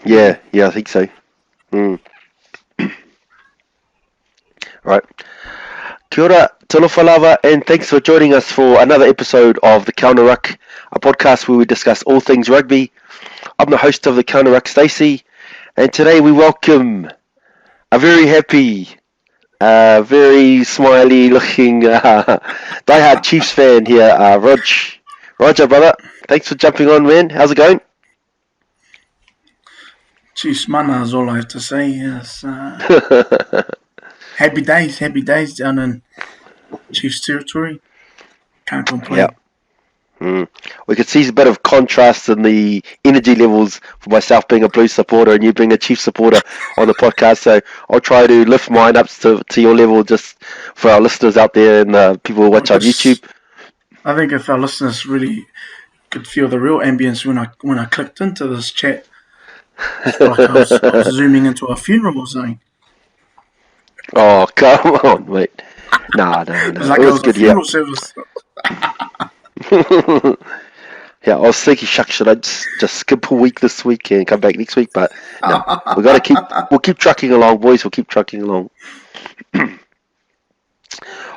Yeah, I think so. Mm. Right. Kia ora, talofa lava, and thanks for joining us for another episode of the Counter Ruck, a podcast where we discuss all things rugby. I'm the host of the Counter Ruck, Stace, and today we welcome a very happy, very smiley-looking diehard Chiefs fan here, Rog. Roger, brother, thanks for jumping on, man. How's it going? Chiefs mana is all I have to say. Yes, happy days down in Chiefs territory. Can't Yeah. complain. We could see a bit of contrast in the energy levels for myself being a Blues supporter and you being a Chiefs supporter on the podcast. So I'll try to lift mine up to your level just for our listeners out there and people who watch on YouTube. I think if our listeners really could feel the real ambience when I clicked into this chat, it's like I was zooming into a funeral or something. Oh, come on, mate. No. It was It like it was was a good, yeah. funeral service. Yeah, I was thinking, shucks, should I just skip a week this week and come back next week? But no, we'll keep trucking along, boys. We'll keep trucking along.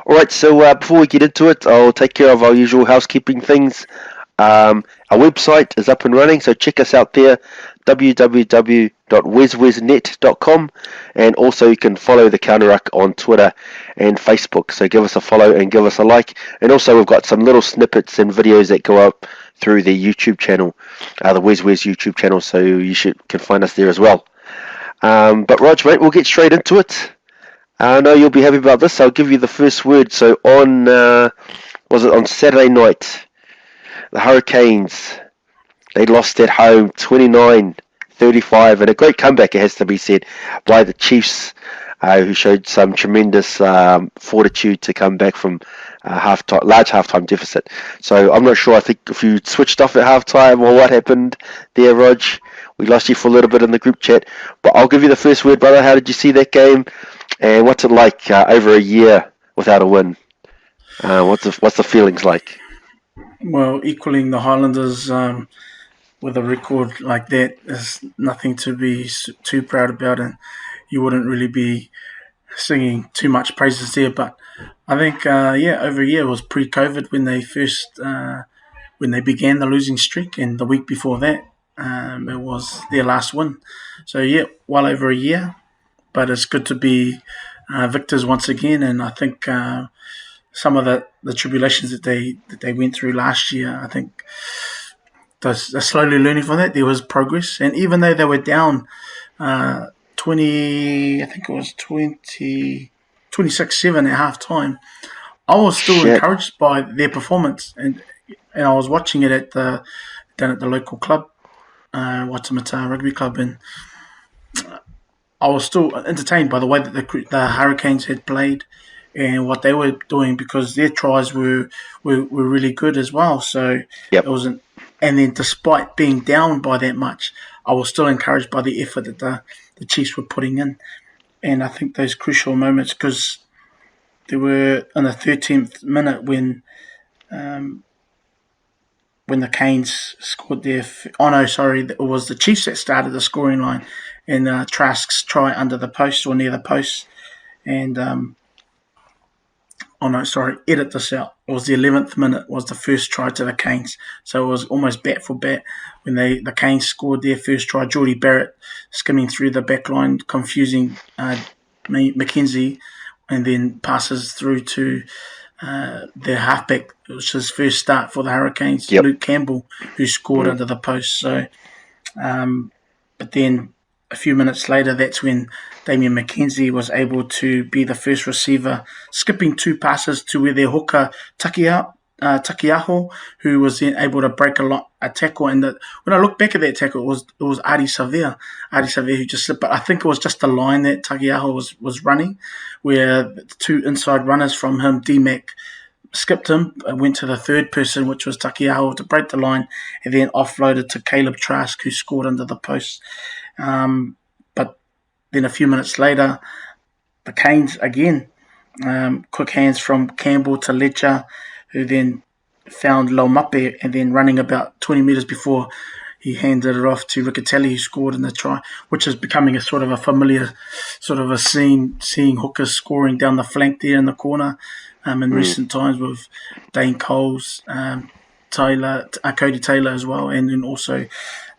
All right, so before we get into it, I'll take care of our usual housekeeping things. Our website is up and running, so check us out there, www.weswesnet.com, and also you can follow the Counter Ruck on Twitter and Facebook, so give us a follow and give us a like, and also we've got some little snippets and videos that go up through the YouTube channel, the WesWes YouTube channel, so you can find us there as well. But Rog, mate, we'll get straight into it. I know you'll be happy about this. I'll give you the first word. So was it on Saturday night? The Hurricanes, they lost at home 29-35, and a great comeback, it has to be said, by the Chiefs, who showed some tremendous fortitude to come back from large halftime deficit. So I'm not sure. I think if you switched off at halftime or what happened there, Rog, we lost you for a little bit in the group chat. But I'll give you the first word, brother. How did you see that game? And what's it like over a year without a win? What's the feelings like? Well, equaling the Highlanders with a record like that is nothing to be too proud about, and you wouldn't really be singing too much praises there. But I think, over a year was pre-COVID when they began the losing streak, and the week before that, it was their last win. So well over a year, but it's good to be victors once again. And I think some of the tribulations that they went through last year, I think they're slowly learning from that. There was progress, and even though they were down 20, I think it was 26-7 at half time, I was still encouraged by their performance, and I was watching it down at the local club, Waitemata Rugby Club, and I was still entertained by the way that the Hurricanes had played and what they were doing, because their tries were really good as well. So Yep. it wasn't, and then despite being down by that much, I was still encouraged by the effort that the Chiefs were putting in, and I think those crucial moments, because they were in the 13th minute when the Canes scored their. Oh no, sorry, it was the Chiefs that started the scoring line, and Trask's try under the post or near the post, and edit this out. It was the 11th minute was the first try to the Canes, so it was almost bat for bat when the Canes scored their first try. Geordie Barrett skimming through the back line, confusing McKenzie, and then passes through to their halfback. It was his first start for the Hurricanes, Luke Campbell, who scored under the post. So, but then a few minutes later, that's when Damian McKenzie was able to be the first receiver, skipping two passes to where their hooker Takiaho, who was then able to break a tackle. And when I look back at that tackle, it was Adi Savea who just slipped. But I think it was just the line that Takiaho was running, where the two inside runners from him, D-Mac, skipped him, went to the third person, which was Takiaho, to break the line, and then offloaded to Caleb Trask, who scored under the post. But then a few minutes later, the Canes again, quick hands from Campbell to Ledger, who then found Lomape, and then running about 20 metres before he handed it off to Riccatelli, who scored in the try, which is becoming a sort of a familiar sort of a scene, seeing hookers scoring down the flank there in the corner in recent times with Dane Coles, Cody Taylor as well, and then also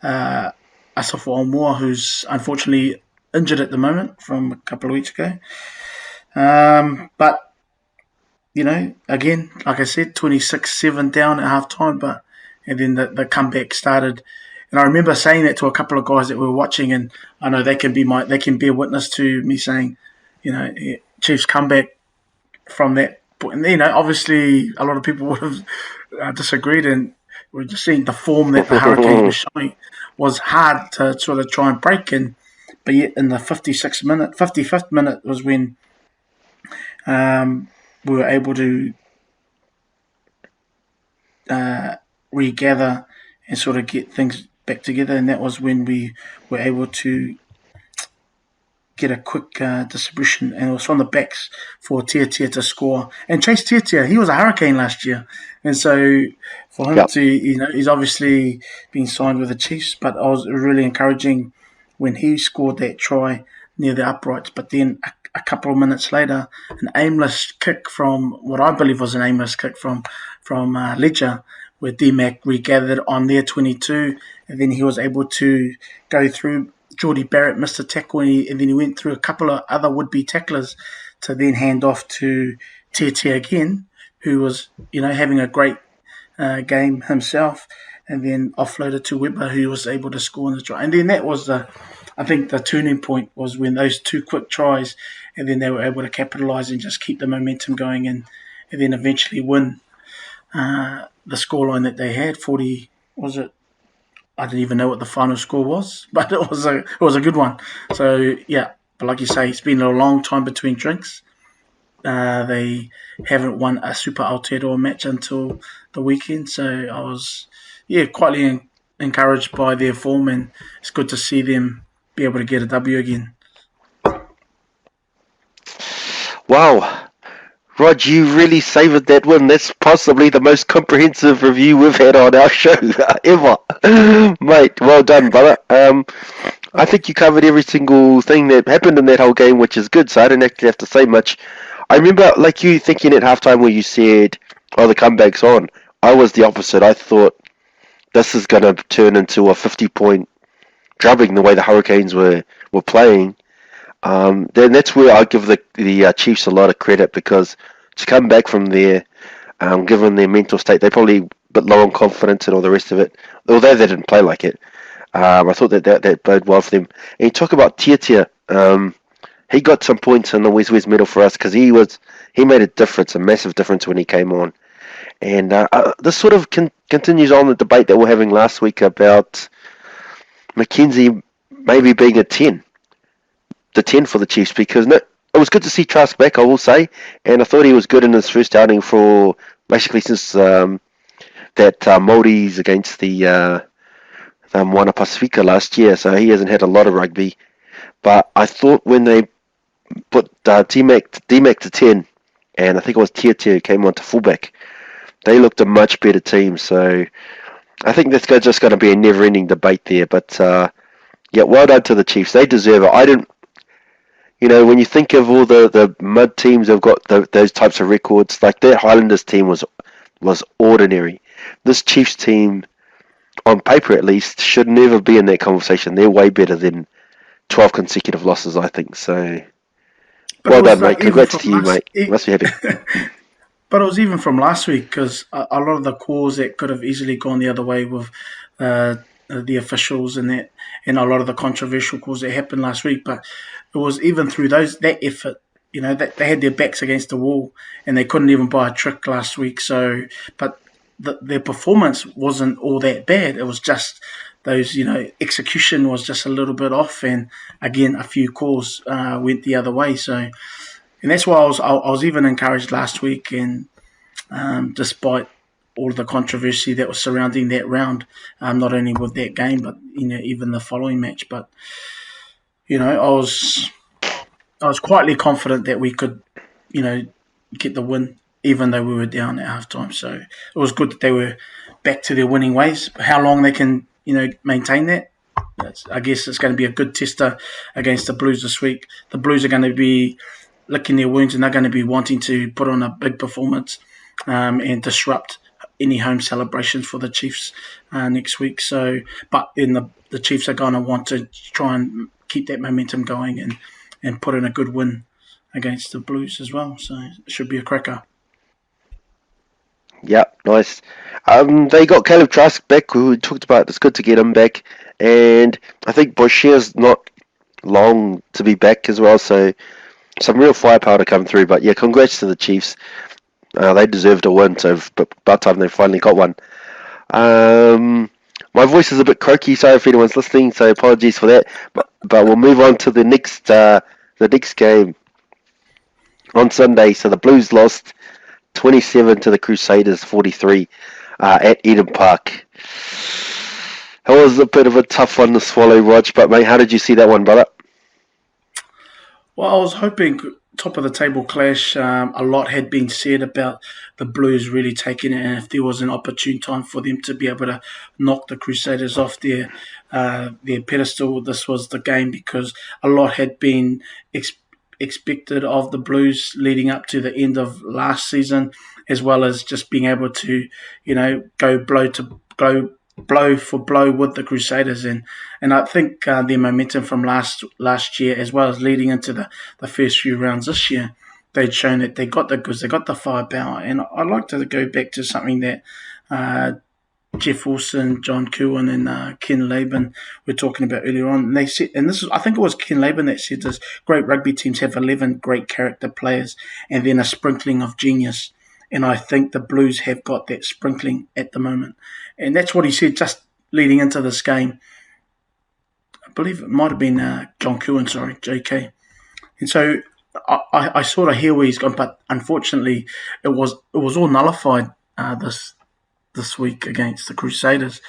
Asafo Almoa, who's unfortunately injured at the moment from a couple of weeks ago. But again, like I said, 26-7 down at half time, and then the comeback started. And I remember saying that to a couple of guys that we were watching, and I know they can be a witness to me saying, Chiefs comeback from that point. And, obviously a lot of people would have disagreed, and we're just seeing the form that the Hurricanes were showing was hard to sort of try and break. But yet in the 55th minute was when we were able to regather and sort of get things back together, and that was when we were able to get a quick distribution, and it was from the backs for Tiatia to score. And Chase Tiatia, he was a Hurricane last year, and so for him to, he's obviously been signed with the Chiefs, but I was really encouraging when he scored that try near the uprights. But then a couple of minutes later, an aimless kick from what I believe was an aimless kick from Ledger, where D-Mac regathered on their 22, and then he was able to go through. Geordie Barrett missed a tackle, and then he went through a couple of other would-be tacklers to then hand off to Tiatia again, who was, having a great game himself, and then offloaded to Weber, who was able to score in the try. And then that was I think the turning point was when those two quick tries, and then they were able to capitalise and just keep the momentum going, and then eventually win the scoreline that they had. 40, was it? I didn't even know what the final score was, but it was a good one. So yeah, but like you say, it's been a long time between drinks. They haven't won a Super Aotearoa match until the weekend, so I was quite encouraged by their form, and it's good to see them be able to get a W again. Wow. Rod, you really savoured that win. That's possibly the most comprehensive review we've had on our show ever. Mate, well done, brother. I think you covered every single thing that happened in that whole game, which is good, so I didn't actually have to say much. I remember, like you thinking at halftime where you said, the comeback's on. I was the opposite. I thought this is going to turn into a 50-point drubbing the way the Hurricanes were playing. Then that's where I give the Chiefs a lot of credit, because to come back from there, given their mental state, they're probably a bit low on confidence and all the rest of it, although they didn't play like it. I thought that boded well for them. And you talk about Tiatia, he got some points in the WesWes Medal for us because he made a massive difference when he came on. And this sort of continues on the debate that we were having last week about McKenzie maybe being a 10. The 10 for the Chiefs, because it was good to see Trask back, I will say, and I thought he was good in his first outing for basically since that Māoris against the Moana Pacifica last year, so he hasn't had a lot of rugby. But I thought when they put D-Mac to 10, and I think it was Tiatia who came on to fullback, they looked a much better team. So I think that's just going to be a never-ending debate there. But well done to the Chiefs. They deserve it. When you think of all the mud teams have got those types of records, like that Highlanders team was ordinary. This Chiefs team, on paper at least, should never be in that conversation. They're way better than 12 consecutive losses, I think. So, well done, mate. Congrats to you, mate. You must be happy. But it was even from last week, because a lot of the calls that could have easily gone the other way with the officials and a lot of the controversial calls that happened last week. But it was even through that effort, that they had their backs against the wall and they couldn't even buy a trick last week. So, but their performance wasn't all that bad. It was just those, execution was just a little bit off, and again, a few calls went the other way. So, and that's why I was even encouraged last week, and despite all of the controversy that was surrounding that round, not only with that game, but even the following match. But I was quietly confident that we could, get the win, even though we were down at halftime. So it was good that they were back to their winning ways. How long they can, maintain that. I guess it's going to be a good tester against the Blues this week. The Blues are going to be licking their wounds, and they're going to be wanting to put on a big performance and disrupt any home celebrations for the Chiefs next week. So, but then the Chiefs are going to want to try and keep that momentum going and put in a good win against the Blues as well. So it should be a cracker. Yeah, nice. They got Caleb Trask back, who we talked about. It's good to get him back. And I think Boshere's not long to be back as well, so some real firepower to come through. But yeah, congrats to the Chiefs. They deserved a win, so about time they finally got one. My voice is a bit croaky, sorry if anyone's listening, so apologies for that. But we'll move on to the next game on Sunday. So the Blues lost 27 to the Crusaders 43 at Eden Park. It was a bit of a tough one to swallow, Rog, but mate, how did you see that one, brother? Well, I was hoping top of the table clash. A lot had been said about the Blues really taking it, and if there was an opportune time for them to be able to knock the Crusaders off their pedestal, this was the game, because a lot had been expected of the Blues leading up to the end of last season, as well as just being able to, go blow for blow with the Crusaders, and I think their momentum from last year, as well as leading into the first few rounds this year, they'd shown that they got the goods, they got the firepower. And I'd like to go back to something that Jeff Wilson, John Cowan, and Ken Laban were talking about earlier on. And they said, and I think it was Ken Laban that said this: great rugby teams have 11 great character players and then a sprinkling of genius. And I think the Blues have got that sprinkling at the moment. And that's what he said just leading into this game. I believe it might have been John Cowan, JK. And so I sort of hear where he's gone, but unfortunately it was all nullified this week against the Crusaders.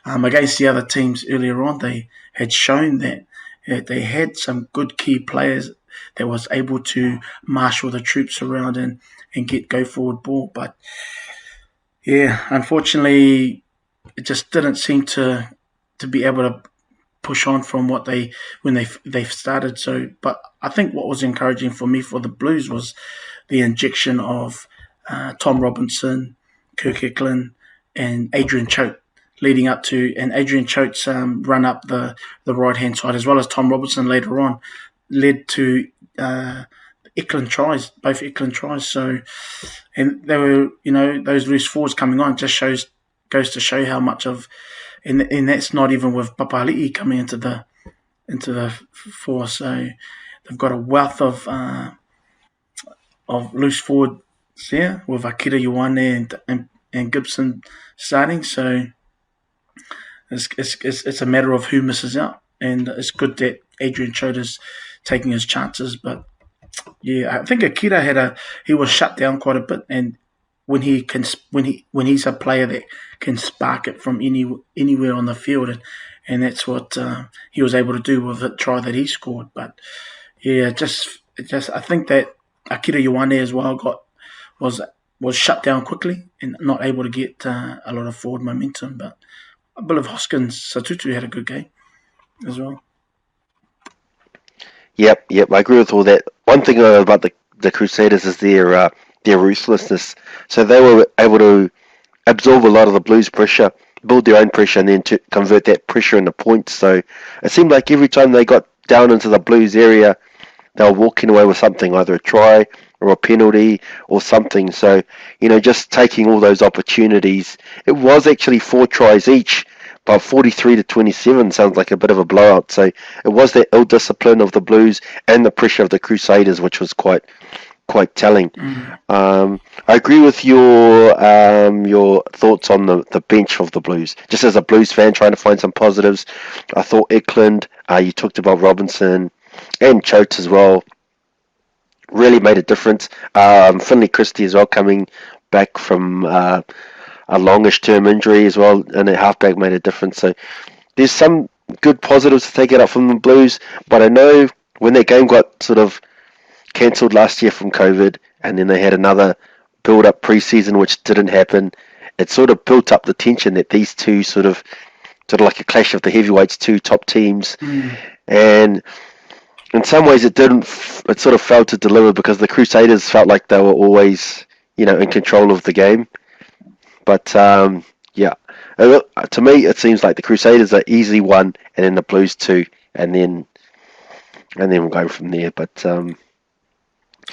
Against the other teams earlier on, they had shown that they had some good key players that was able to marshal the troops around and get go forward ball. But yeah, unfortunately, it just didn't seem to be able to push on from what when they've started. So, but I think what was encouraging for me for the Blues was the injection of Tom Robinson, Kirk Eklund, and Adrian Choate leading up to, and Adrian Choate's run up the right hand side, as well as Tom Robinson later on, led to Eklund tries, both Eklund tries. So, and they were, those loose forwards coming on just goes to show how much of, and that's not even with Papali'i coming into the force. So they've got a wealth of loose forwards there with Akira Ioane and Gibson starting. So it's a matter of who misses out, and it's good that Adrian Choate is taking his chances. But yeah, I think Akira he was shut down quite a bit, and when he's a player that can spark it from anywhere on the field, and that's what he was able to do with the try that he scored. But yeah, just I think that Akira Ioane as well was shut down quickly and not able to get a lot of forward momentum. But I believe Hoskins Satutu had a good game as well. Yep, I agree with all that. One thing about the Crusaders is their ruthlessness. So they were able to absorb a lot of the Blues pressure, build their own pressure, and then to convert that pressure into points. So it seemed like every time they got down into the Blues area, they were walking away with something, either a try or a penalty or something. So, just taking all those opportunities. It was actually 4 tries each, but 43 to 27 sounds like a bit of a blowout. So it was that ill discipline of the Blues and the pressure of the Crusaders, which was quite telling. I agree with your thoughts on the bench of the Blues. Just as a Blues fan trying to find some positives, I thought Eklund, you talked about Robinson and Choate as well, really made a difference. Finley Christie as well, coming back from a longish term injury as well, and a halfback made a difference. So there's some good positives to take it up from the Blues, but I know when that game got sort of cancelled last year from COVID, and then they had another build-up pre-season which didn't happen, it sort of built up the tension that these two sort of sort of like a clash of the heavyweights, two top teams, Mm. and in some ways it didn't. It sort of failed to deliver because the Crusaders felt like they were always, in control of the game. But yeah, to me it seems like the Crusaders are easy one, and then the Blues two, and then we'll go from there. But Well,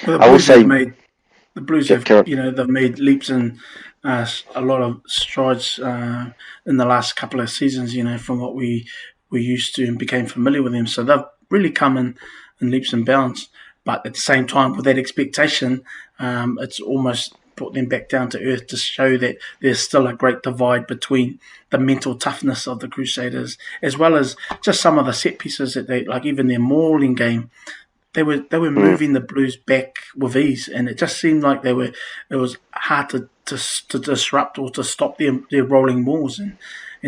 the I will Blues have say, made the Blues yep, have Karen. they've made leaps and a lot of strides in the last couple of seasons. From what we used to and became familiar with them, so they've really come in leaps and bounds. But at the same time, with that expectation, it's almost brought them back down to earth to show that there's still a great divide between the mental toughness of the Crusaders as well as just some of the set pieces that they like, even their mauling game. They were Mm, moving the Blues back with ease, and it just seemed like it was hard to disrupt or to stop their rolling mauls, and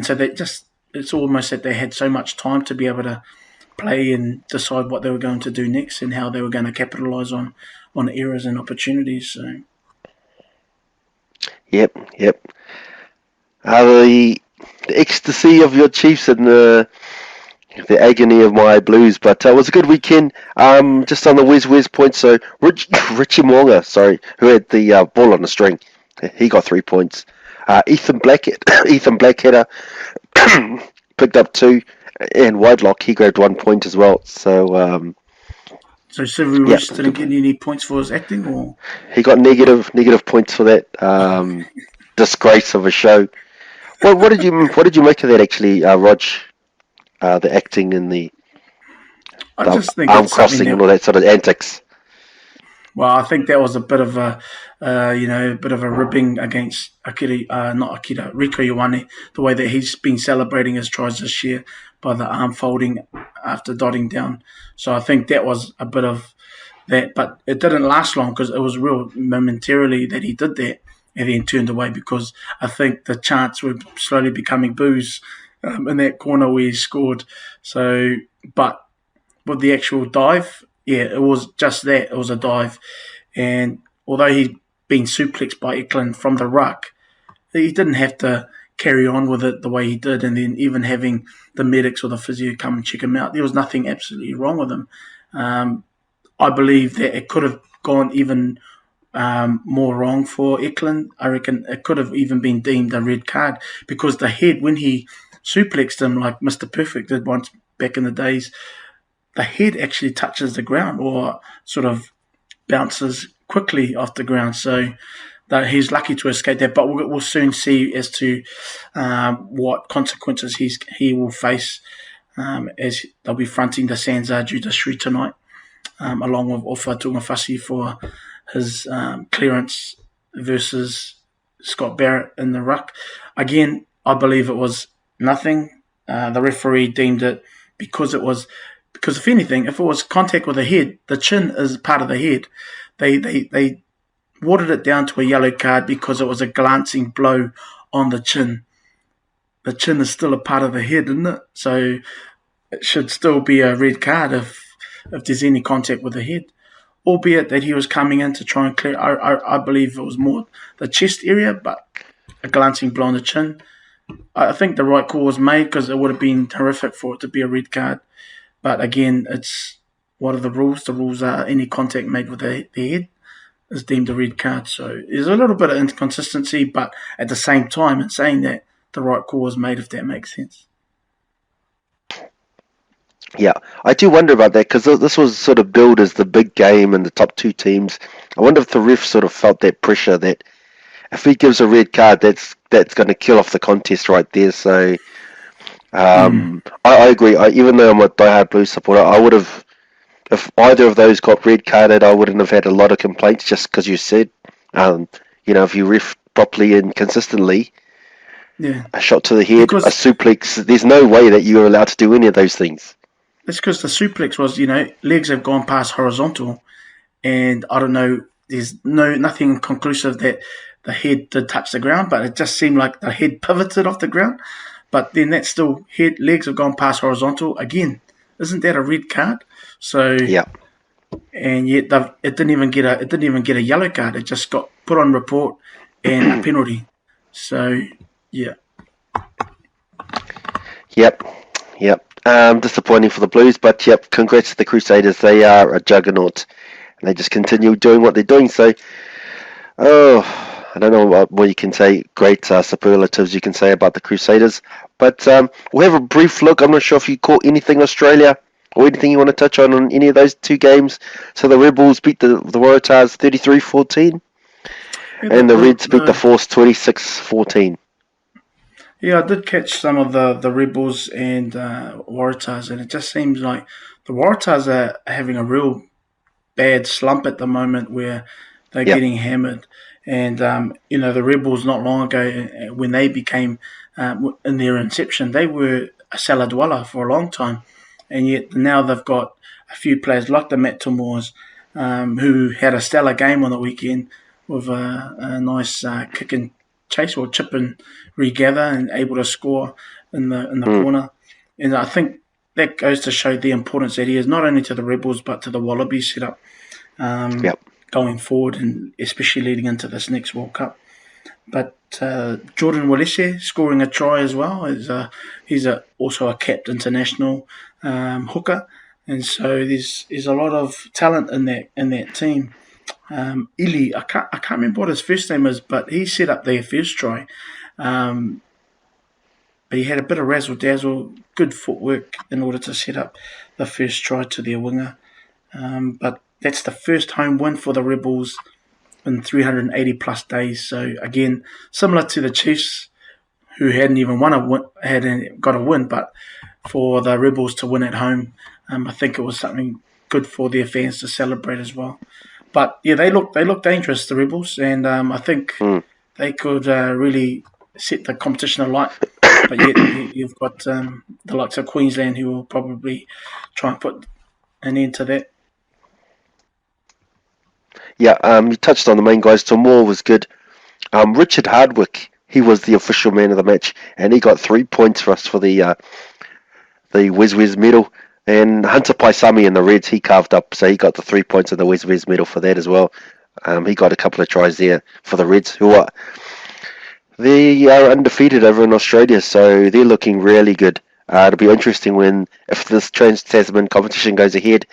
so they just it's almost that they had so much time to be able to play and decide what they were going to do next and how they were going to capitalise on errors and opportunities. So yep, yep. The ecstasy of your Chiefs and the agony of my Blues, but it was a good weekend. Just on the WesWes point, so Richie Moonga, sorry, who had the ball on the string, he got 3 points. Ethan Blackheader picked up 2, and Whitelock he grabbed 1 point as well. So Sylvie yeah, Roos didn't get any points for his acting, or he got negative points for that disgrace of a show. What did you make of that actually, Rog? The acting and I the just think arm it's something crossing that. and all that sort of antics. Well, I think that was a bit of a ribbing against not Akira, Rico Ioane, the way that he's been celebrating his tries this year by the arm folding after dotting down. So I think that was a bit of that, but it didn't last long because it was real momentarily that he did that and then turned away because I think the chants were slowly becoming boos in that corner where he scored. So, but with the actual dive, yeah, it was just that. It was a dive. And although he'd been suplexed by Eklund from the ruck, he didn't have to carry on with it the way he did. And then even having the medics or the physio come and check him out, there was nothing absolutely wrong with him. I believe that it could have gone even more wrong for Eklund. I reckon it could have even been deemed a red card because the head, when he suplexed him like Mr. Perfect did once back in the days, the head actually touches the ground or sort of bounces quickly off the ground. So that he's lucky to escape that. But we'll soon see as to what consequences he will face as they'll be fronting the Sanzar judiciary tonight, along with Ofa Tungafasi for his clearance versus Scott Barrett in the ruck. Again, I believe it was nothing. The referee deemed it because if anything, if it was contact with the head, the chin is part of the head. They watered it down to a yellow card because it was a glancing blow on the chin. The chin is still a part of the head, isn't it? So it should still be a red card if there's any contact with the head. Albeit that he was coming in to try and clear. I believe it was more the chest area, but a glancing blow on the chin. I think the right call was made because it would have been horrific for it to be a red card. But again, it's what are the rules? The rules are any contact made with the head is deemed a red card. So there's a little bit of inconsistency, but at the same time, it's saying that the right call was made, if that makes sense. Yeah, I do wonder about that because this was sort of billed as the big game and the top 2 teams. I wonder if the ref sort of felt that pressure that if he gives a red card, that's going to kill off the contest right there. So I agree. Even though I'm a diehard Blues supporter, I would have, if either of those got red carded, I wouldn't have had a lot of complaints just because you said, if you ref properly and consistently, Yeah, a shot to the head, a because suplex, there's no way that you're allowed to do any of those things. it's because the suplex was, legs have gone past horizontal, and I don't know. There's nothing conclusive that the head did touch the ground, but it just seemed like the head pivoted off the ground. But then that's still legs have gone past horizontal again. Isn't that a red card? So Yeah. and yet it didn't even get a yellow card. It just got put on report and a penalty. So yeah, Yep. Disappointing for the Blues, but yep, congrats to the Crusaders. They are a juggernaut, and they just continue doing what they're doing. So, I don't know what more you can say. Great superlatives you can say about the Crusaders, but we'll have a brief look. I'm not sure if you caught anything Australia or anything you want to touch on any of those two games. So the Rebels beat the Waratahs 33-14, Yeah, and the Reds beat the Force 26-14. I did catch some of the Rebels and Waratahs, and it just seems like the Waratahs are having a real bad slump at the moment where they're Yep. getting hammered. And, the Rebels not long ago, when they became, in their inception, they were a cellar dweller for a long time. And yet now they've got a few players like the Matt Timors, who had a stellar game on the weekend with a nice kick and chase or chip and regather and able to score in the corner. And I think that goes to show the importance that he is not only to the Rebels but to the Wallabies setup going forward, and especially leading into this next World Cup. But Jordan Walese scoring a try as well. He's also a capped international hooker, and so there's a lot of talent in that team. Ili, I can't remember what his first name is, but he set up their first try. But he had a bit of razzle dazzle, good footwork in order to set up the first try to their winger. But that's the first home win for the Rebels in 380 plus days. So again, similar to the Chiefs, who hadn't even hadn't got a win, but for the Rebels to win at home, I think it was something good for their fans to celebrate as well. But yeah, they look dangerous, the Rebels, and I think they could really set the competition alight. But yet you've got the likes of Queensland who will probably try and put an end to that. Yeah, you touched on the main guys. Tomor was good. Richard Hardwick, he was the official man of the match, and he got 3 points for us for the WesWes Medal. And Hunter Paisami in the Reds, he carved up, so he got the 3 points in the WesWes Medal for that as well. He got a couple of tries there for the Reds, who are undefeated over in Australia, so they're looking really good. It'll be interesting if this Trans-Tasman competition goes ahead,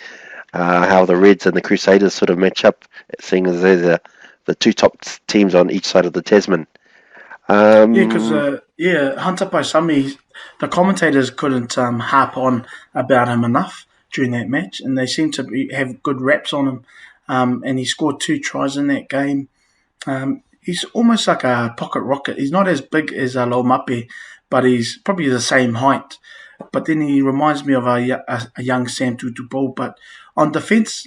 how the Reds and the Crusaders sort of match up, seeing as they're the two top teams on each side of the Tasman. Because Hunter Paisami, the commentators couldn't harp on about him enough during that match, and they seem to have good raps on him. And he scored 2 tries in that game. He's almost like a pocket rocket. He's not as big as Lomape, but he's probably the same height. But then he reminds me of a young Sam Tutupo. But on defence,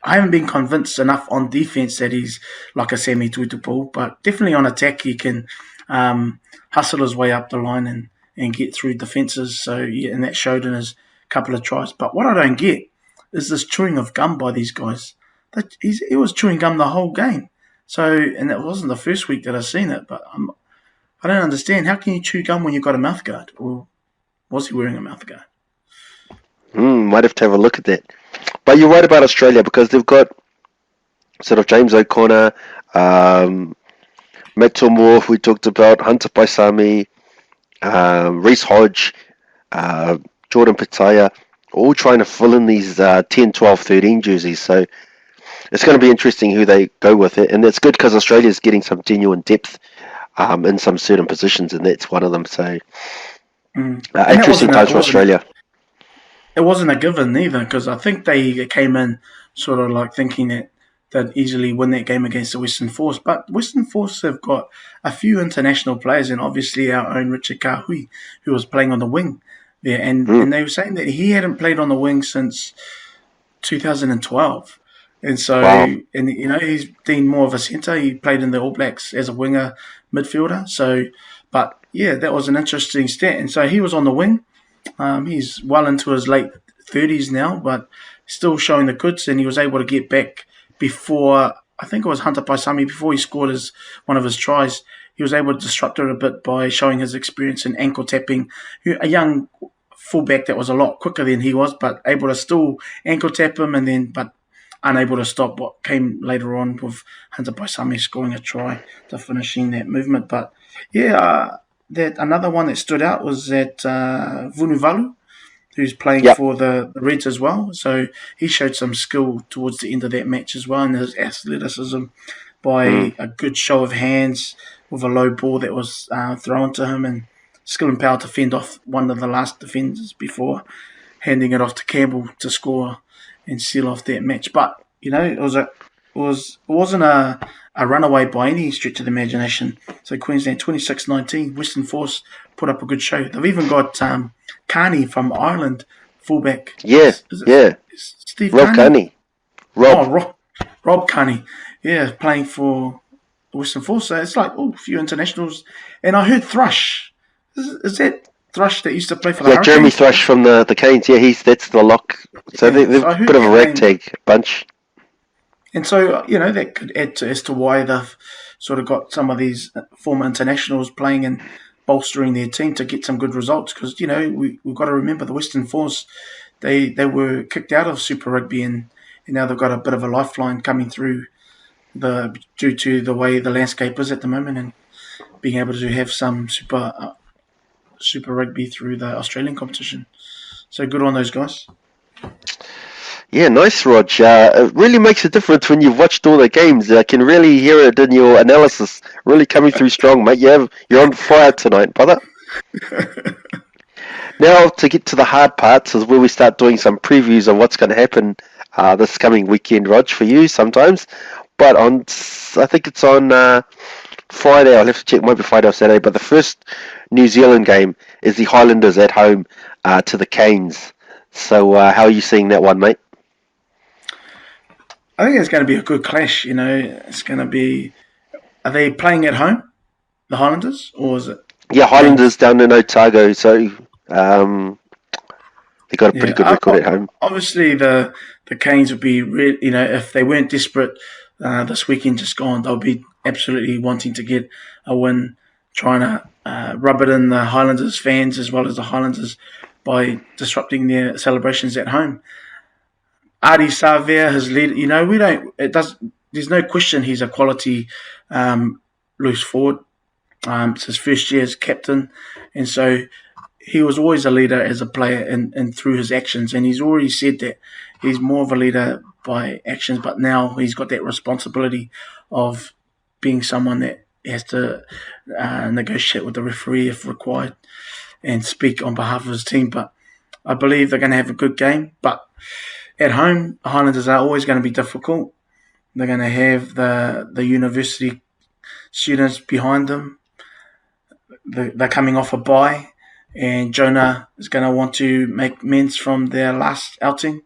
I haven't been convinced enough on defence that he's like a Sammy Tutupo. But definitely on attack, he can hustle his way up the line and get through defences. So, yeah, and that showed in his couple of tries. But what I don't get is this chewing of gum by these guys. He was chewing gum the whole game. So, and it wasn't the first week that I've seen it, but I don't understand. How can you chew gum when you've got a mouth guard? Or was he wearing a mouth guard? Might have to have a look at that. But you're right about Australia, because they've got sort of James O'Connor, Matt Tomor, we talked about, Hunter Paisami, Reece Hodge, Jordan Pitaya, all trying to fill in these 10, 12, 13 jerseys. So it's going to be interesting who they go with it. And it's good because Australia's getting some genuine depth in some certain positions, and that's one of them. So interesting times for Australia. It wasn't a given either, because I think they came in sort of like thinking that they'd easily win that game against the Western Force. But Western Force have got a few international players, and obviously our own Richard Kahui, who was playing on the wing there. And they were saying that he hadn't played on the wing since 2012. And so, and he's been more of a centre. He played in the All Blacks as a winger midfielder. So, but yeah, that was an interesting stat. And so he was on the wing. He's well into his late 30s now, but still showing the goods. And he was able to get back before, I think it was Hunter Paisami, before he scored one of his tries. He was able to disrupt it a bit by showing his experience in ankle tapping. A young fullback that was a lot quicker than he was, but able to still ankle tap him, but unable to stop what came later on with Hunter Paisami scoring a try to finishing that movement. But yeah, that another one that stood out was that Vunuvalu, who's playing Yep. for the Reds as well. So he showed some skill towards the end of that match as well, and his athleticism Mm. by a good show of hands with a low ball that was thrown to him, and skill and power to fend off one of the last defenders before handing it off to Campbell to score and seal off that match. But it wasn't a runaway by any stretch of the imagination. So Queensland 26-19, Western Force put up a good show. They've even got Carney from Ireland, fullback. Yeah, Is it yeah. Steve Rob Carney? Carney. Oh, Rob. Rob Carney. Yeah, playing for Western Force. So it's like, a few internationals. And I heard Thrush. Is that Thrush that used to play for the Yeah, Jeremy Hurricanes? Thrush from the Canes. Yeah, that's the lock. So Yeah, they're so I a heard bit of a that name. ragtag bunch. And so, that could add to as to why they've sort of got some of these former internationals playing and bolstering their team to get some good results. Because, we've got to remember the Western Force, they were kicked out of Super Rugby and now they've got a bit of a lifeline coming through due to the way the landscape is at the moment and being able to have some Super Rugby through the Australian competition. So good on those guys. Yeah, nice, Rog. It really makes a difference when you've watched all the games. I can really hear it in your analysis. Really coming through strong, mate. You're on fire tonight, brother. Now, to get to the hard parts is where we start doing some previews of what's going to happen this coming weekend, Rog, for you sometimes. But I think it's on Friday. I'll have to check. It might be Friday or Saturday. But the first New Zealand game is the Highlanders at home to the Canes. So, how are you seeing that one, mate? I think it's going to be a good clash. It's going to be. Are they playing at home, the Highlanders, or is it Yeah, Highlanders Canes? down in Otago, so they got a pretty good Yeah, record at home. obviously the Canes would be, if they weren't desperate this weekend just gone, they'll be absolutely wanting to get a win, trying to rub it in the Highlanders fans as well as the Highlanders by disrupting their celebrations at home. Adi Savia has led. We don't. It does. There's no question he's a quality loose forward. It's his first year as captain, and so he was always a leader as a player and through his actions. And he's already said that he's more of a leader by actions, but now he's got that responsibility of being someone that has to negotiate with the referee if required and speak on behalf of his team. But I believe they're going to have a good game. But at home, Highlanders are always going to be difficult. They're going to have the university students behind them. They're coming off a bye, and Jonah is going to want to make amends from their last outing.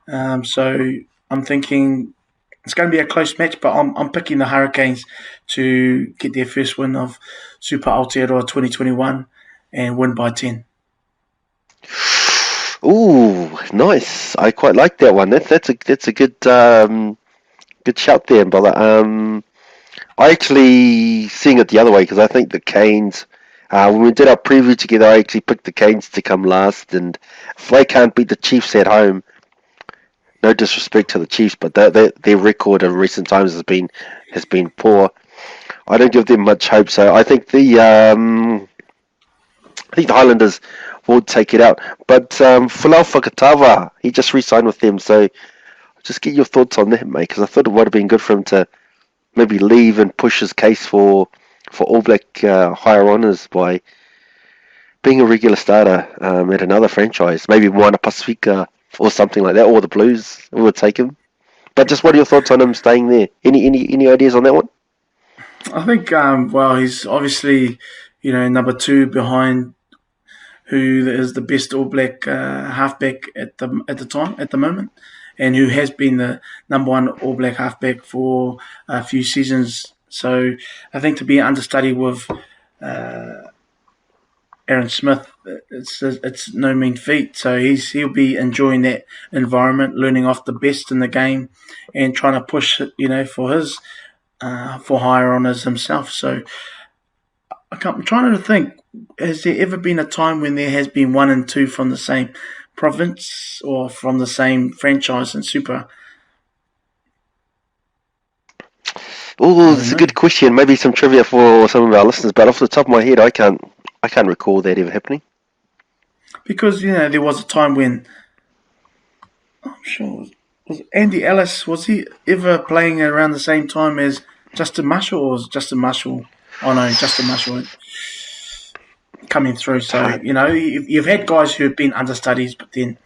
So I'm thinking it's going to be a close match, but I'm picking the Hurricanes to get their first win of Super Aotearoa 2021 and win by 10. Ooh, nice. I quite like that one. That's a good good shout there, brother. I actually seeing it the other way because I think the Canes. When we did our preview together, I actually picked the Canes to come last, and if they can't beat the Chiefs at home, no disrespect to the Chiefs, but their record in recent times has been poor. I don't give them much hope, so I think the Highlanders will take it out. But Folau Fakatava, he just re-signed with them, so just get your thoughts on that, mate, because I thought it would have been good for him to maybe leave and push his case for All Black higher honours by being a regular starter at another franchise, maybe Moana Pacifica or something like that, or the Blues would take him. But just what are your thoughts on him staying there? Any ideas on that one? I think, he's obviously, number two behind who is the best All Black halfback at the moment, and who has been the number one All Black halfback for a few seasons. So I think to be an understudy with Aaron Smith, it's no mean feat. So he'll be enjoying that environment, learning off the best in the game, and trying to push it, for his for higher honours himself. So I'm trying to think. Has there ever been a time when there has been one and two from the same province or from the same franchise in Super? Oh, I don't that's a know. good question. Maybe some trivia for some of our listeners, but off the top of my head, I can't recall that ever happening. Because, there was a time when, I'm sure, was Andy Ellis, was he ever playing around the same time as Justin Marshall, or was Justin Marshall? Oh no, Justin Marshall coming through. So, Uh, you've had guys who have been understudies, but then,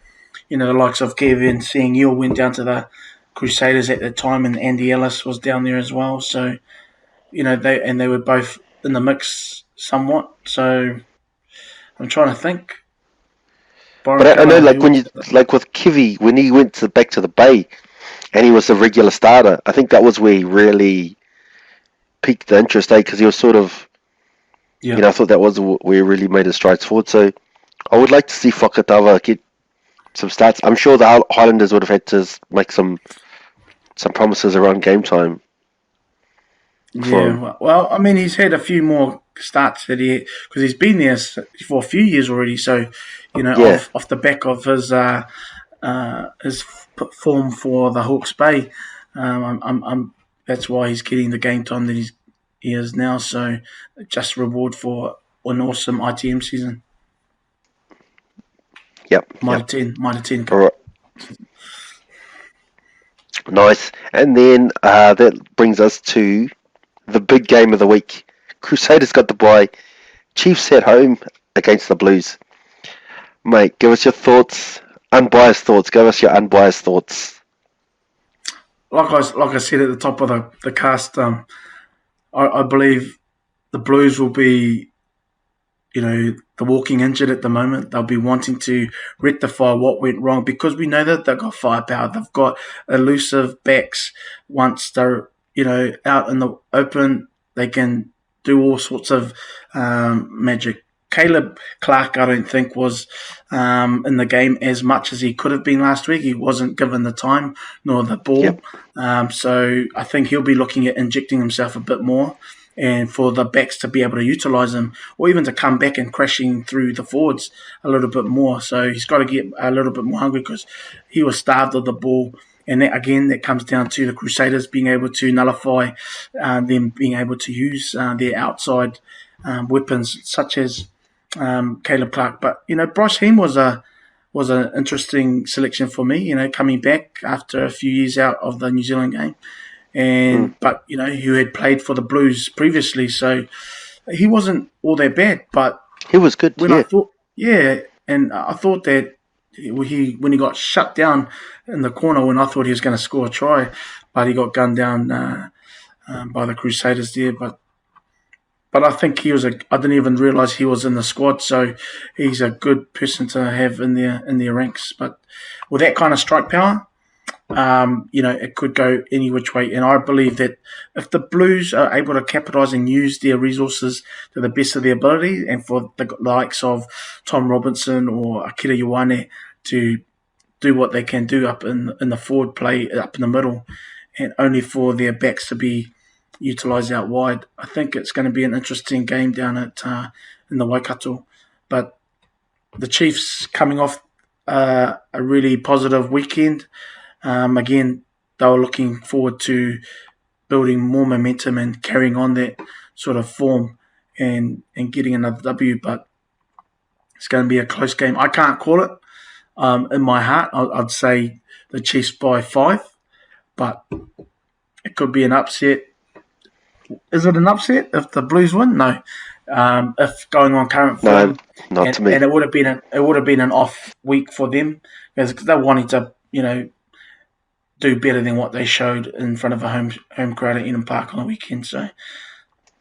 the likes of Kevin seeing you went down to the Crusaders at the time, and Andy Ellis was down there as well. So, they were both in the mix somewhat. So I'm trying to think. Byron but I know, Keller, like who when was you it? like with Kivy, when he went back to the Bay, and he was a regular starter, I think that was where he really piqued the interest, because he was sort of, Yeah, I thought that was where he really made his strides forward. So I would like to see Whakatawa get some stats. I'm sure the Highlanders would have had to make some promises around game time for him. yeah. Well, I mean, he's had a few more starts because he's been there for a few years already. So, Yeah, off the back of his form for the Hawke's Bay, that's why he's getting the game time that he is now. So, just reward for an awesome ITM season. yep, Might yep. have 10, might have 10. All right, nice. And then that brings us to the big game of the week. Crusaders got the bye. Chiefs at home against the Blues. Mate, give us your thoughts, unbiased thoughts. Give us your unbiased thoughts. Like I said at the top of the cast, I believe the Blues will be, the walking injured at the moment. They'll be wanting to rectify what went wrong because we know that they've got firepower. They've got elusive backs. Once they're, out in the open, they can do all sorts of magic. Caleb Clark, I don't think, was in the game as much as he could have been last week. He wasn't given the time nor the Yep, ball. So I think he'll be looking at injecting himself a bit more and for the backs to be able to utilise him or even to come back and crashing through the forwards a little bit more. So he's got to get a little bit more hungry because he was starved of the ball. And that comes down to the Crusaders being able to nullify them being able to use their outside weapons such as Caleb Clark. But Bryce Heem was an interesting selection for me. Coming back after a few years out of the New Zealand game, mm. but who had played for the Blues previously, so he wasn't all that bad. But He was good. when I Yeah, thought, and I thought that when he got shut down in the corner when I thought he was going to score a try, but he got gunned down by the Crusaders there. But I think he was I didn't even realise he was in the squad, so he's a good person to have in their ranks. But with that kind of strike power, it could go any which way. And I believe that if the Blues are able to capitalise and use their resources to the best of their ability, and for the likes of Tom Robinson or Akira Ioane to do what they can do up in the forward play, up in the middle, and only for their backs to be utilised out wide, I think it's going to be an interesting game down at in the Waikato. But the Chiefs coming off a really positive weekend. Again, they were looking forward to building more momentum and carrying on that sort of form and getting another W. But it's going to be a close game. I can't call it. In my heart, I'd say the Chiefs by 5, but it could be an upset. Is it an upset if the Blues win? No. If going on current no, form, not to me. and it would have been an off week for them because they're wanting to do better than what they showed in front of a home crowd at Eden Park on the weekend. So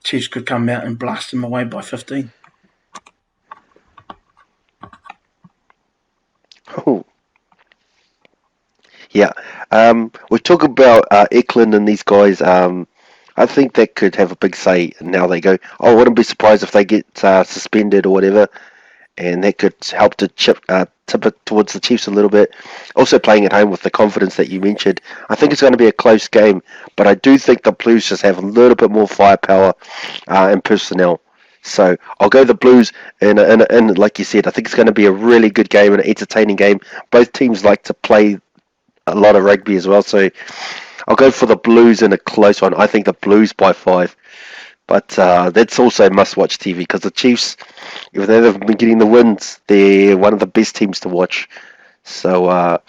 Chiefs could come out and blast them away by 15. Oh, yeah. We talk about Eklund and these guys. I think that could have a big say in how they go. I wouldn't be surprised if they get suspended or whatever, and that could help to tip it towards the Chiefs a little bit. Also playing at home with the confidence that you mentioned, I think it's going to be a close game, but I do think the Blues just have a little bit more firepower and personnel. So I'll go the Blues, and like you said, I think it's going to be a really good game and an entertaining game. Both teams like to play a lot of rugby as well, so I'll go for the Blues in a close one. I think the Blues by 5. But that's also must-watch TV because the Chiefs, even though they've been getting the wins, they're one of the best teams to watch. So,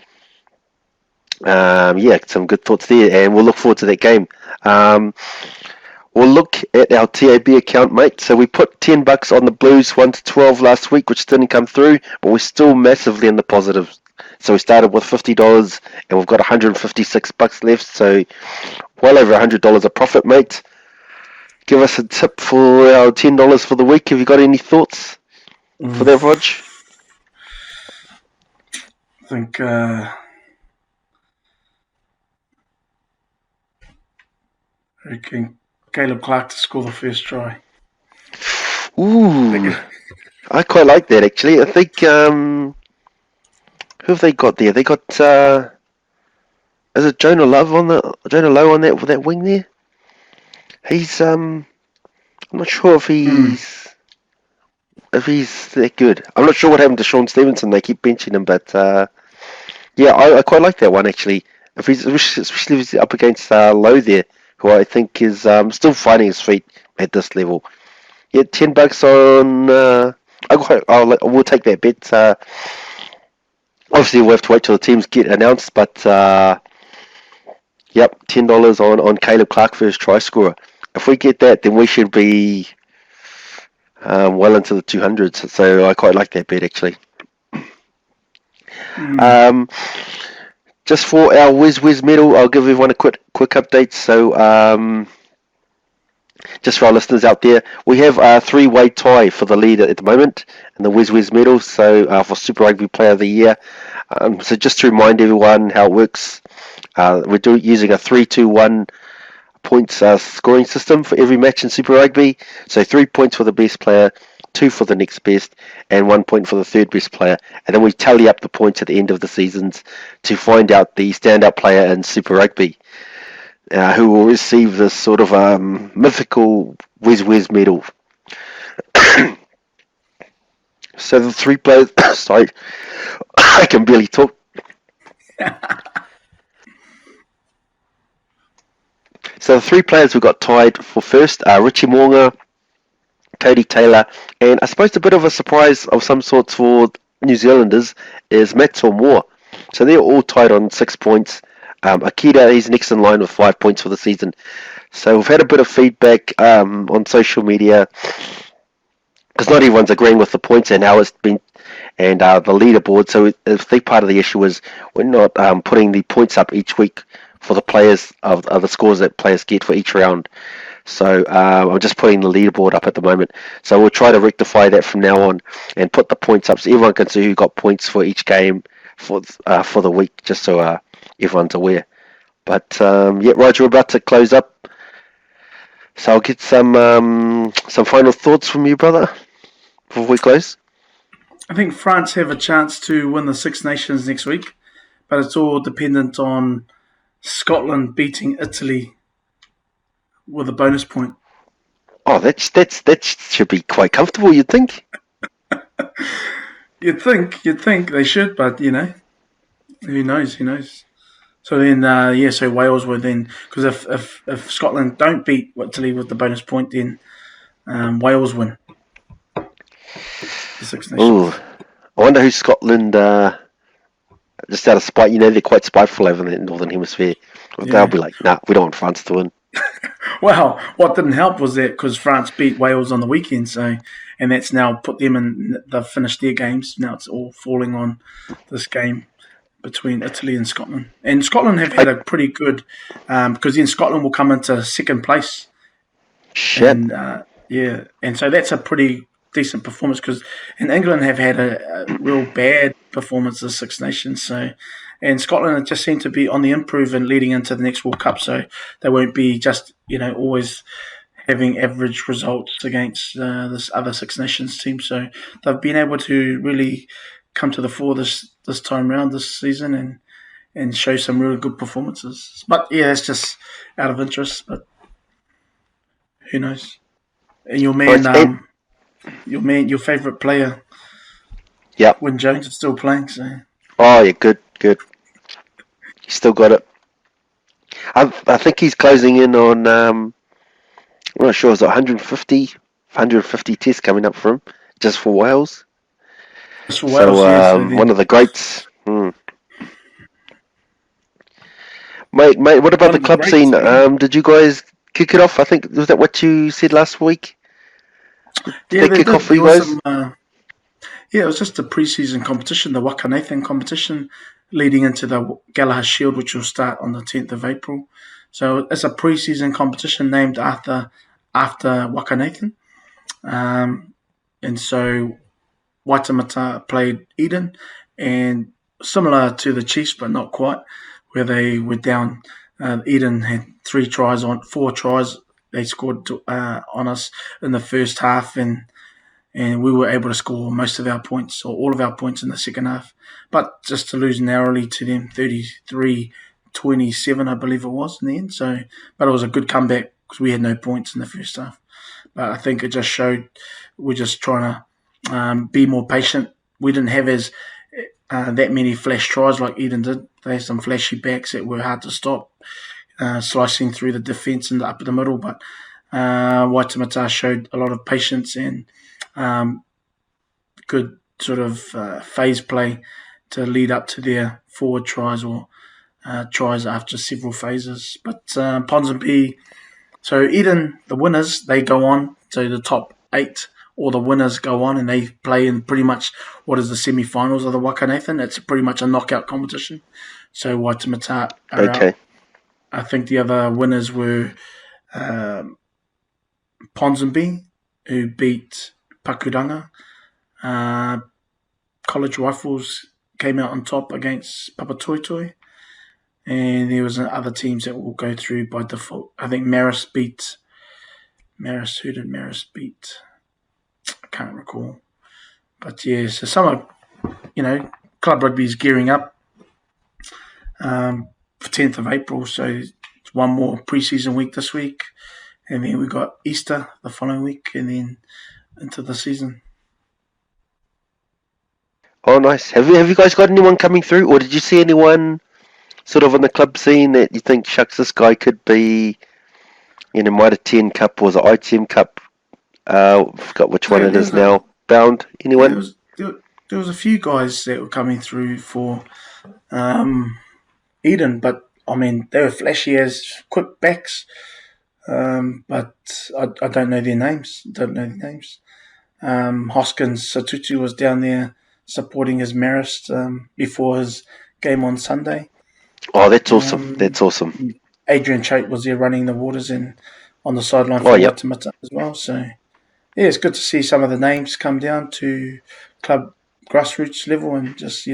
yeah, some good thoughts there, and we'll look forward to that game. We'll look at our TAB account, mate. So we put $10 on the Blues 1-12 last week, which didn't come through, but we're still massively in the positives. So we started with $50, and we've got $156 left. So well over $100 of profit, mate. Give us a tip for our $10 for the week. Have you got any thoughts for that, Rog? I think Caleb Clark to score the first try. Ooh, I quite like that actually. I think who have they got there? They got is it Jonah Lowe on that wing there? He's I'm not sure if he's that good. I'm not sure what happened to Sean Stevenson. They keep benching him, but yeah, I quite like that one actually. If he's especially if he's up against Lowe there, who I think is still finding his feet at this level. Yeah, $10 on. We'll take that bet. Obviously, we'll have to wait till the teams get announced, but yep, $10 on Caleb Clark first try scorer. If we get that, then we should be well into the 200s. So I quite like that bet actually. Just for our WesWes Medal, I'll give everyone a quick update. So just for our listeners out there, we have a 3-way tie for the lead at the moment in the WesWes Medal. So for Super Rugby Player of the Year. So just to remind everyone how it works, we're using a 3-2-1 points scoring system for every match in Super Rugby. So 3 points for the best player, 2 for the next best, and 1 point for the third best player. And then we tally up the points at the end of the seasons to find out the standout player in Super Rugby, who will receive this sort of mythical WesWes Medal. So the 3 players... sorry, I can barely talk. So the 3 players we got tied for first are Richie Mo'unga, Cody Taylor, and I suppose a bit of a surprise of some sorts for New Zealanders is Matt Moore. So they're all tied on 6 points. Akita, he's next in line with 5 points for the season. So we've had a bit of feedback on social media because not everyone's agreeing with the points and how it's been and the leaderboard. So a big part of the issue is we're not putting the points up each week for the players of the scores that players get for each round. So I'm just putting the leaderboard up at the moment. So we'll try to rectify that from now on and put the points up so everyone can see who got points for each game for the week, just so everyone's aware. But yeah, Roger, we're about to close up. So I'll get some final thoughts from you, brother, before we close. I think France have a chance to win the Six Nations next week, but it's all dependent on Scotland beating Italy with a bonus point. Oh, that should be quite comfortable, you'd think. You'd think they should, but who knows? So then, so Wales would then, because if Scotland don't beat Italy with the bonus point, then Wales win the Six Nations. Ooh, I wonder who Scotland. Just out of spite, they're quite spiteful over in the Northern Hemisphere. They'll be like, nah, we don't want France to win. Well, what didn't help was that because France beat Wales on the weekend, and that's now put them in. They've finished their games. Now it's all falling on this game between Italy and Scotland. And Scotland have had a pretty good, because then Scotland will come into second place. Shit. And so that's a pretty decent performance because England have had a real bad performance this Six Nations. And Scotland just seem to be on the improve and leading into the next World Cup, so they won't be just always having average results against this other Six Nations team. So they've been able to really come to the fore this time round this season and show some really good performances. But yeah, it's just out of interest. But who knows? And your favourite player, Wyn Jones, is still playing. So oh yeah, good. You still got it. I think he's closing in on. I'm not sure. Is it 150 tests coming up for him just for Wales? As for So Wales, yes. So one then of the greats. Mate, what about one the of the club greats. scene? Did you guys kick it off? I think was that what you said last week? Did Yeah, they they kick off did. for There you was guys? some. Yeah, it was just a pre-season competition, the Wakanathan competition, leading into the Gallagher Shield, which will start on the 10th of April. So it's a pre-season competition named after Wakanathan. Um, and so Waitemata played Eden, and similar to the Chiefs, but not quite, where they were down. Eden had 4 tries. They scored on us in the first half, and we were able to score most of our points or all of our points in the second half. But just to lose narrowly to them, 33-27, I believe it was in the end. So, but it was a good comeback because we had no points in the first half. But I think it just showed we're just trying to be more patient. We didn't have as that many flash tries like Eden did. They had some flashy backs that were hard to stop, slicing through the defence and up the middle. But Waitemata showed a lot of patience and um, good sort of phase play to lead up to their forward tries or tries after several phases. But Ponsonby, so Eden, the winners, they go on. So the top 8 or the winners go on and they play in pretty much what is the semi-finals of the Wakanathan. It's pretty much a knockout competition. So Waitemata are Okay. out. I think the other winners were um, Ponsonby, who beat Pakuranga. Uh, College Rifles came out on top against Papatoetoe. And there was other teams that will go through by default. I think Marist beat Marist. Who did Marist beat? I can't recall. But yeah, so some of club rugby is gearing up for 10th of April. So it's one more preseason week this week, and then we got Easter the following week, and then into the season. Oh, nice. Have you guys got anyone coming through, or did you see anyone sort of on the club scene that you think, shucks, this guy could be, Mitre 10 Cup or the ITM Cup? I forgot which one So it there is was a now. Bound? yeah, Anyone? there was a few guys that were coming through for um, Eden, but I mean they were flashy as quick backs. But I don't know their names. Hoskins Satutu was down there supporting his Marist before his game on Sunday. Oh, that's awesome. Um, That's awesome. Adrian Chait was there running the waters and on the sideline Oh, for yep. Waitemata as well. So yeah, it's good to see some of the names come down to club grassroots level and just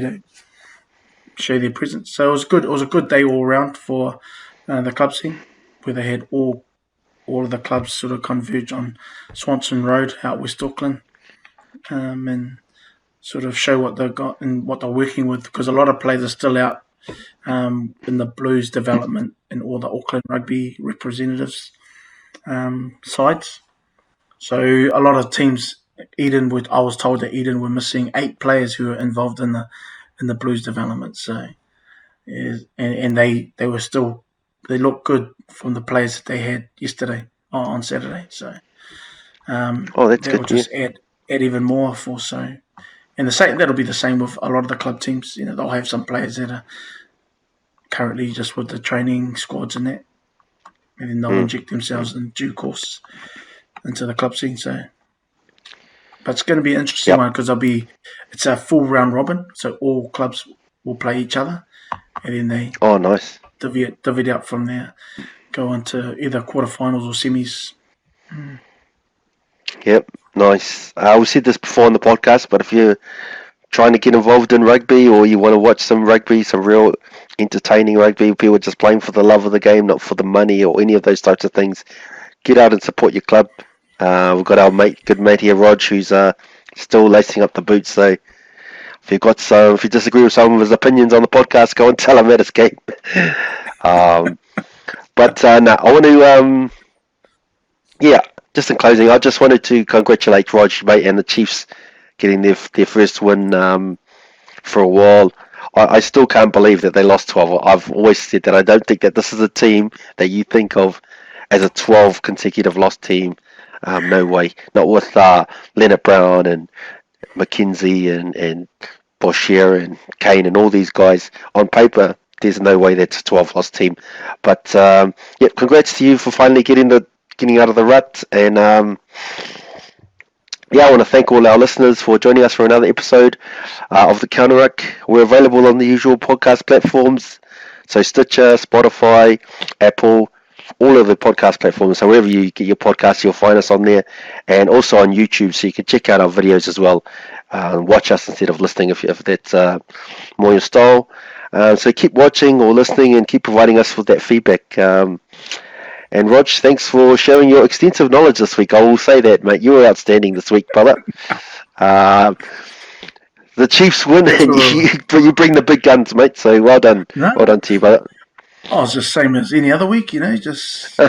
show their presence. So it was good. It was a good day all round for the club scene, where they had all of the clubs sort of converge on Swanson Road out West Auckland, and sort of show what they've got and what they're working with, because a lot of players are still out in the Blues development and all the Auckland rugby representatives sides. So a lot of teams, I was told that Eden were missing 8 players who were involved in the Blues development. So and they were still, they looked good from the players that they had yesterday on Saturday. So Oh, that's that good. will Yeah. just add even more for so. And the same that'll be the same with a lot of the club teams. They'll have some players that are currently just with the training squads and that, and then they'll Mm. inject themselves in due course into the club scene. So, but it's going to be an interesting Yep. one because it's a full round robin, so all clubs will play each other, and then they Oh, nice. divvy up from there, go into either quarterfinals or semis. Yep. Nice. We said this before on the podcast, but if you're trying to get involved in rugby or you want to watch some rugby, some real entertaining rugby, people just playing for the love of the game, not for the money or any of those types of things, get out and support your club. We've got our good mate here, Rog, who's still lacing up the boots. So if you disagree with some of his opinions on the podcast, go and tell him at his game. um, but no, I want to yeah. Just in closing, I just wanted to congratulate Rog, mate, and the Chiefs getting their first win for a while. I still can't believe that they lost 12. I've always said that I don't think that this is a team that you think of as a 12 consecutive lost team. No way. Not with Leonard Brown and McKenzie and Boshier and Kane and all these guys. On paper, there's no way that's a 12 lost team. But congrats to you for finally getting out of the rut. And I want to thank all our listeners for joining us for another episode of the Counter Ruck. We're available on the usual podcast platforms, so Stitcher, Spotify, Apple, all of the podcast platforms. So wherever you get your podcasts, you'll find us on there, and also on YouTube, so you can check out our videos as well. Watch us instead of listening if that's more your style. So keep watching or listening and keep providing us with that feedback. And Rog, thanks for sharing your extensive knowledge this week. I will say that, mate. You were outstanding this week, brother. The Chiefs win, and you bring the big guns, mate. So well done. No? Well done to you, brother. Oh, it's the same as any other week, just...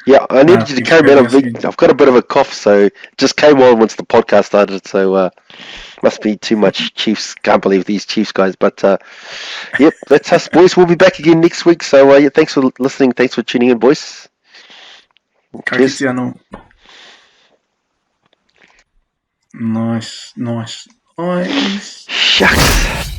Yeah, I needed you to carry me on. I've got a bit of a cough, so it just came on once the podcast started. So must be too much Chiefs. Can't believe these Chiefs guys. But yep, that's us, boys. We'll be back again next week. So thanks for listening. Thanks for tuning in, boys. Cheers. Nice. Shucks.